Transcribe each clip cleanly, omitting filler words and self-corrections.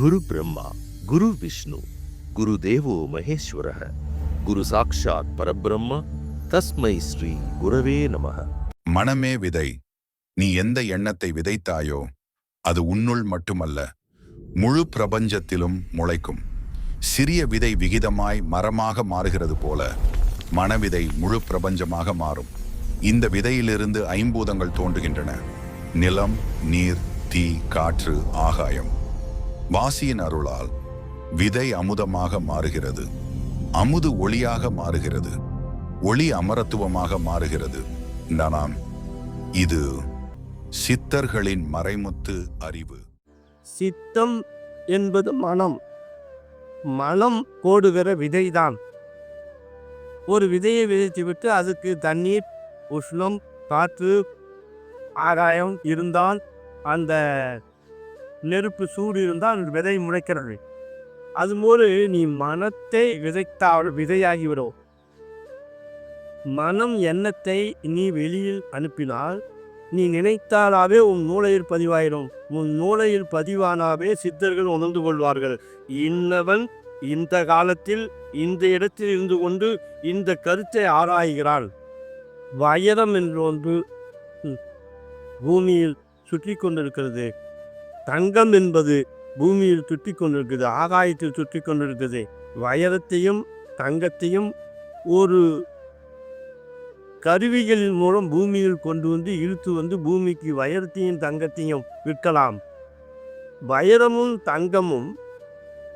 குரு பிரம்மா, குரு விஷ்ணு, குரு தேவோ மகேஸ்வரः, குரு சாக்ஷாத் பரபிரம்ம, தஸ்மை ஸ்ரீ குரவே நமः. மனமே விதை. நீ எந்த எண்ணத்தை விதைத்தாயோ அது உன்னுள் மட்டுமல்ல, முழு பிரபஞ்சத்திலும் முளைக்கும். சிறிய விதை விகிதமாய் மரமாக மாறுகிறது போல மனவிதை முழு பிரபஞ்சமாக மாறும். இந்த விதையிலிருந்து ஐம்பூதங்கள் தோன்றுகின்றன: நிலம், நீர், தீ, காற்று, ஆகாயம். வாசியின் அருளால் விதை அமுதமாக மாறுகிறது, அமுது ஒளியாக மாறுகிறது, ஒளி அமரத்துவமாக மாறுகிறது. நாம் இது சித்தர்களின் மறைமுத்து அறிவு. சித்தம் என்பது மனம். மனம் போடுகிற விதைதான். ஒரு விதையை விதைத்துவிட்டு அதுக்கு தண்ணீர், உஷ்ணம், காற்று, ஆகாயம் இருந்தால், அந்த நெருப்பு சூடு இருந்தால் அந்த விதை முளைக்கிறது. அதுபோல நீ மனத்தை விதைத்தால் விதையாகிவிடும். மனம் எண்ணத்தை நீ வெளியில் அனுப்பினால், நீ நினைத்தாலாவே உன் மூளையில் பதிவாயிடும். உன் மூளையில் பதிவானாவே சித்தர்கள் உணர்ந்து கொள்வார்கள். இன்னவன் இந்த காலத்தில் இந்த இடத்தில் இருந்து கொண்டு இந்த கருத்தை ஆராய்கிறான். வைரம் என்று ஒன்று பூமியில் சுற்றி கொண்டிருக்கிறது. தங்கம் என்பது பூமியில் சுற்றி கொண்டிருக்கிறது, ஆகாயத்தில் சுற்றி கொண்டிருக்கிறது. வைரத்தையும் தங்கத்தையும் ஒரு கருவிகளின் மூலம் பூமியில் கொண்டு வந்து இழுத்து வந்து பூமிக்கு வைரத்தையும் தங்கத்தையும் விற்கலாம். வைரமும் தங்கமும்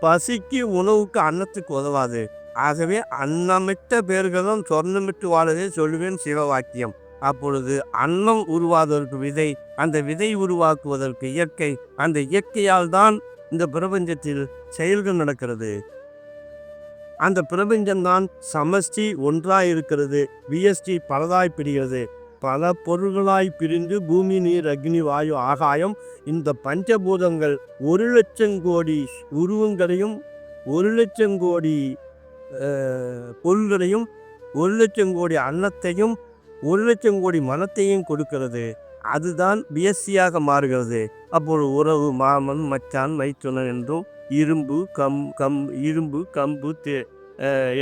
பசிக்கு, உணவுக்கு, அன்னத்துக்கு உதவாது. ஆகவே அன்னமிட்ட பேர்களும் சொர்ணமிட்டு வாழவே சொல்லுவேன் சிவவாக்கியம். அப்பொழுது அன்னம் உருவாவதற்கு விதை, அந்த விதை உருவாக்குவதற்கு இயற்கை, அந்த இயற்கையால் தான் இந்த பிரபஞ்சத்தில் செயல்கள் நடக்கிறது. அந்த பிரபஞ்சம்தான் சமஷ்டி ஒன்றாய் இருக்கிறது, வியஷ்டி பலதாய் பிரிகிறது. பல பொருள்களாய் பிரிந்து பூமி, நீர், அக்னி, வாயு, ஆகாயம், இந்த பஞ்சபூதங்கள் 1,00,000 கோடி உருவங்களையும் 1,00,000 கோடி பொருள்களையும் 1,00,000 கோடி அன்னத்தையும் 1,00,000 கோடி மனத்தையும் கொடுக்கிறது. அதுதான் வியஷ்டியாக மாறுகிறது. அப்பொழுது உறவு, மாமன், மச்சான், மைத்துனன் என்றும், இரும்பு இரும்பு, கம்பு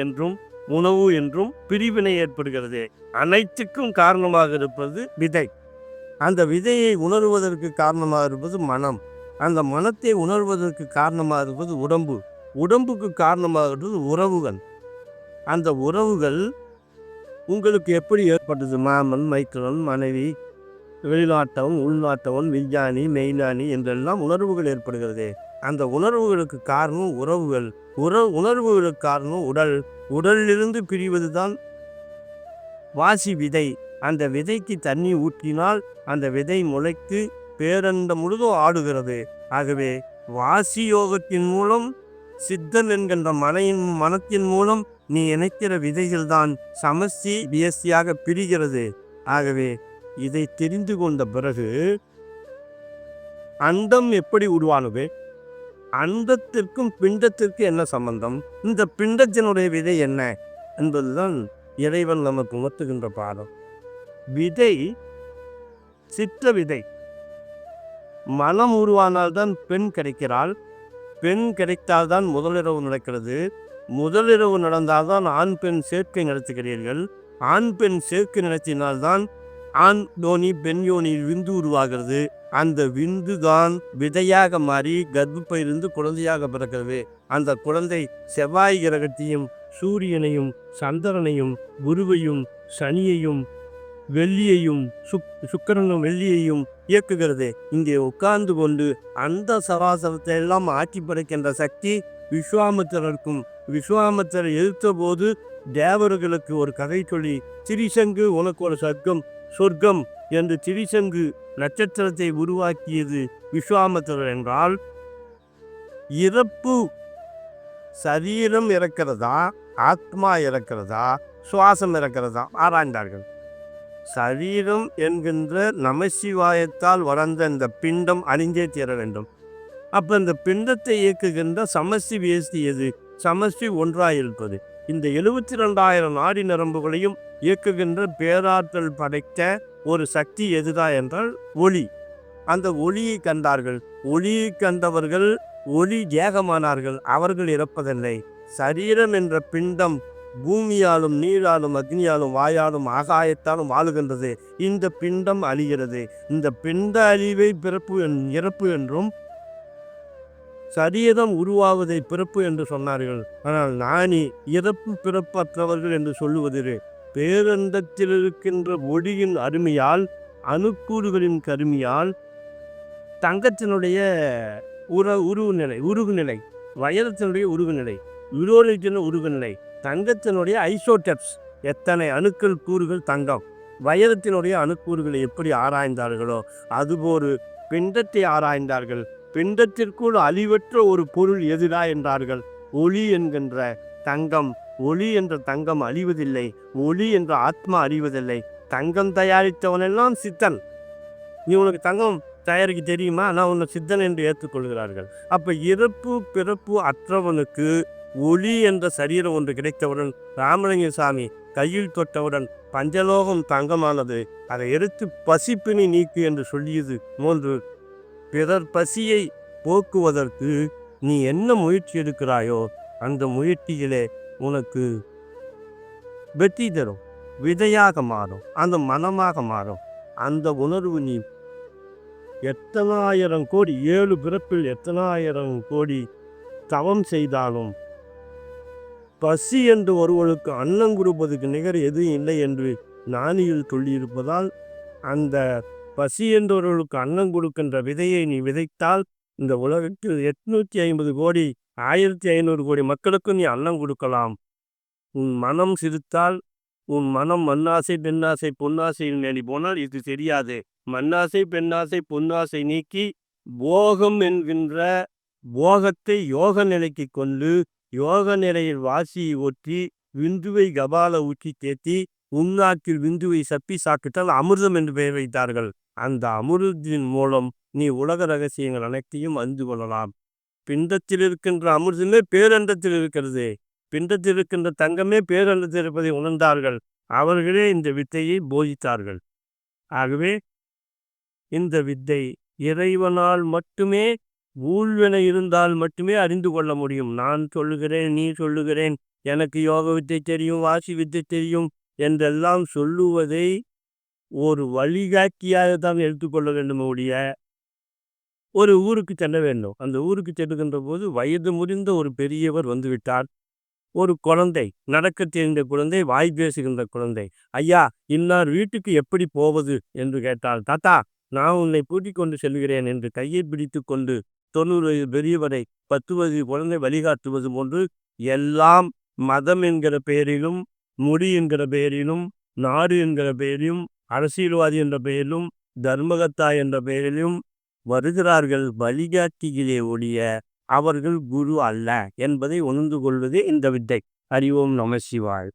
என்றும், உணவு என்றும் பிரிவினை ஏற்படுகிறது. அனைத்துக்கும் காரணமாக இருப்பது விதை. அந்த விதையை உணர்வதற்கு காரணமாக இருப்பது மனம். அந்த மனத்தை உணர்வதற்கு காரணமாக இருப்பது உடம்பு. உடம்புக்கு காரணமாக இருப்பது உறவுகள். அந்த உறவுகள் உங்களுக்கு எப்படி ஏற்பட்டது? மாமன், மைத்துனன், மனைவி, வெளிநாட்டவன், உள்நாட்டவன், விஞ்ஞானி, மெய்ஞானி என்றெல்லாம் உணர்வுகள் ஏற்படுகிறது. அந்த உணர்வுகளுக்கு காரணம் உறவுகள். உணர்வுகளுக்கு காரணம் உடல். உடலிலிருந்து பிரிவது தான் வாசி விதை. அந்த விதைக்கு தண்ணி ஊற்றினால் அந்த விதை முளைத்து பேரண்டம் முழுதும் ஆடுகிறது. ஆகவே வாசி யோகத்தின் மூலம், சித்தன் என்கின்ற மனத்தின் மூலம் நீ இணைக்கிற விதைகள் தான் சமஷ்டி வியஷ்டியாக பிரிகிறது. ஆகவே இதை தெரிந்து கொண்ட பிறகு அண்டம் எப்படி உருவானது, அண்டத்திற்கும் பிண்டத்திற்கு என்ன சம்பந்தம், இந்த பிண்டத்தினுடைய விதை என்ன என்பதுதான் இறைவன் நமக்கு உணர்த்துகின்ற பாடம். விதை சித்த விதை. மனம் உருவானால்தான் பெண் கிடைக்கிறாள். பெண் கிடைத்தால்தான் முதலிரவு நடக்கிறது. முதலிரவு நடந்தால்தான் ஆண் பெண் சேர்க்கை நடத்துகிறீர்கள். ஆண் பெண் சேர்க்கை நடத்தினால்தான் ஆண் யோனி பெண் யோனியில் விந்து உருவாகிறது. அந்த விந்து தான் விதையாக மாறி கர்ப்பப்பையிலிருந்து குழந்தையாக பிறக்கிறது. அந்த குழந்தை செவ்வாய் கிரகத்தையும் சூரியனையும் சந்திரனையும் குருவையும் சனியையும் வெள்ளியையும் சுக்கிரனும் வெள்ளியையும் இயக்குகிறது. இங்கே உட்கார்ந்து கொண்டு அந்த சராசரத்தை எல்லாம் ஆட்சி படைக்கின்ற சக்தி விஸ்வாமித்திரருக்கும். விஸ்வாமித்திரர் எதிர்த்த போது தேவர்களுக்கு ஒரு கதை சொல்லி, திரிசங்கு உனக்கு ஒரு சொர்க்கம் என்று திரிசங்கு நட்சத்திரத்தை உருவாக்கியது விஸ்வாமித்திரர் என்றால், இறப்பு சரீரம் இறக்கிறதா, ஆத்மா இறக்கிறதா, சுவாசம் இறக்கிறதா ஆராய்ந்தார்கள். சரீரம் என்கின்ற நமசிவாயத்தால் வளர்ந்த இந்த பிண்டம் அழிஞ்சே தீர வேண்டும். அப்போ இந்த பிண்டத்தை இயக்குகின்ற சமஷ்டி வியஷ்டி எது? சமஷ்டி ஒன்றாயிருப்பது. இந்த 72,000 நாடி நரம்புகளையும் இயக்குகின்ற பேராற்றல் படைத்த ஒரு சக்தி எதுதான் என்றால் ஒளி. அந்த ஒளியை கண்டார்கள். ஒளியை கண்டவர்கள் ஒளி தேகமானார்கள், அவர்கள் இறப்பதில்லை. சரீரம் என்ற பிண்டம் பூமியாலும் நீராலும் அக்னியாலும் வாயாலும் ஆகாயத்தாலும் வாழுகின்றது. இந்த பிண்டம் அழிகிறது. இந்த பிண்ட அழிவை இறப்பு என்றும் சரீரம் உருவாவதை பிறப்பு என்று சொன்னார்கள். ஆனால் ஞானி இறப்பு பிறப்பற்றவர்கள் என்று சொல்லுவதில்லை. பேரண்டத்தில் இருக்கின்ற ஒளியின் அருமையால், அணுக்கூறுகளின் கருமையால் தங்கத்தினுடைய உருகுநிலை, வைரத்தினுடைய உருகுநிலை, யுரோனியத்தின் உருகுநிலை, தங்கத்தினுடைய ஐசோடெப்ஸ், எத்தனை அணுக்கள் கூறுகள் தங்கம், வைரத்தினுடைய அணுக்கூறுகளை எப்படி ஆராய்ந்தார்களோ அதுபோல் பிண்டத்தை ஆராய்ந்தார்கள். பிண்டத்திற்குள் அழிவற்ற ஒரு பொருள் எதிரா என்றார்கள். ஒளி என்கின்ற தங்கம். ஒளி என்ற தங்கம் அழிவதில்லை. ஒளி என்ற ஆத்மா அழிவதில்லை. தங்கம் தயாரித்தவனெல்லாம் சித்தன். நீ உனக்கு தங்கம் தயாரிக்க தெரியுமா? நான் உன்னை சித்தன் என்று ஏற்றுக்கொள்கிறார்கள். அப்போ இறப்பு பிறப்பு அற்றவனுக்கு ஒளி என்ற சரீரம் ஒன்று கிடைத்தவுடன், ராமலிங்க சாமி கையில் தொட்டவுடன் பஞ்சலோகம் தங்கமானது, அதை எடுத்து பசிப்பினி நீக்கு என்று சொல்லியது மூன்று. பிறர் பசியை போக்குவதற்கு நீ என்ன முயற்சி எடுக்கிறாயோ அந்த முயற்சியிலே உனக்கு வெற்றி தரும். விதையாக மாறும், அந்த மனமாக மாறும். அந்த உணர்வு நீ எத்தனாயிரம் கோடி 7 பிறப்பில் எத்தனாயிரம் கோடி தவம் செய்தாலும் பசி என்று ஒருவனுக்கு அன்னம் கொடுப்பதற்கு நிகர் எதுவும் இல்லை என்று ஞானியில் சொல்லியிருப்பதால், அந்த பசி என்றவர்களுக்கு அன்னம் கொடுக்கின்ற விதையை நீ விதைத்தால் இந்த உலகத்தில் 850 கோடி 1500 கோடி மக்களுக்கு நீ அன்னம் கொடுக்கலாம். உன் மனம் சிரித்தால், உன் மனம் மண்ணாசை பெண்ணாசை பொன்னாசையில் நேடி போனால் இது தெரியாது. மண்ணாசை பெண்ணாசை பொன்னாசை நீக்கி போகம் என்கின்ற போகத்தை யோக நிலைக்கு கொண்டு, யோக நிலையில் வாசியை ஒற்றி விந்துவை கபால ஊற்றி தேத்தி உள்நாட்டில் விந்துவை சப்பி சாப்பிட்டால் அமிர்தம் என்று பெயர் வைத்தார்கள். அந்த அமிர்தத்தின் மூலம் நீ உலக ரகசியங்கள் அனைத்தையும் அறிந்து கொள்ளலாம். பிண்டத்தில் இருக்கின்ற அமிர்தமே பேரண்டத்தில் இருக்கிறது. பிண்டத்தில் இருக்கின்ற தங்கமே பேரண்டத்தில் இருப்பதை உணர்ந்தார்கள். அவர்களே இந்த வித்தையை போதித்தார்கள். ஆகவே இந்த வித்தை இறைவனால் மட்டுமே, ஊழ்வென இருந்தால் மட்டுமே அறிந்து கொள்ள முடியும். நான் சொல்லுகிறேன், நீ சொல்லுகிறேன், எனக்கு யோக வித்தை தெரியும், வாசி வித்தை தெரியும் என்றெல்லாம் சொல்லுவதை ஒரு வழிகாட்டியாக தான் எடுத்துக்கொள்ள வேண்டும். ஒரு ஊருக்கு செல்ல வேண்டும். அந்த ஊருக்கு செல்லுகின்ற போது வயது முதிர்ந்த ஒரு பெரியவர் வந்துவிட்டார். ஒரு குழந்தை, நடக்க தெரிந்த குழந்தை, வாய் பேசுகின்ற குழந்தை, ஐயா இன்னார் வீட்டுக்கு எப்படி போவது என்று கேட்டால், தாத்தா நான் உன்னை கூட்டிக் கொண்டு செல்கிறேன் என்று கையை பிடித்து கொண்டு 90 வயது பெரியவரை 10 வயது குழந்தை வழிகாட்டுவது போன்று எல்லாம் மதம் என்கிற பெயரிலும், முடி என்கிற பெயரிலும், நாடு என்கிற பெயரிலும், அரசியல்வாதி என்ற பெயரிலும், தர்மகத்தா என்ற பெயரிலும் வருகிறார்கள். வழிகாட்டிகளே ஒழிய அவர்கள் குரு அல்ல என்பதை உணர்ந்து கொள்வதே இந்த வித்தை. அறிவோம் நம சிவாய்.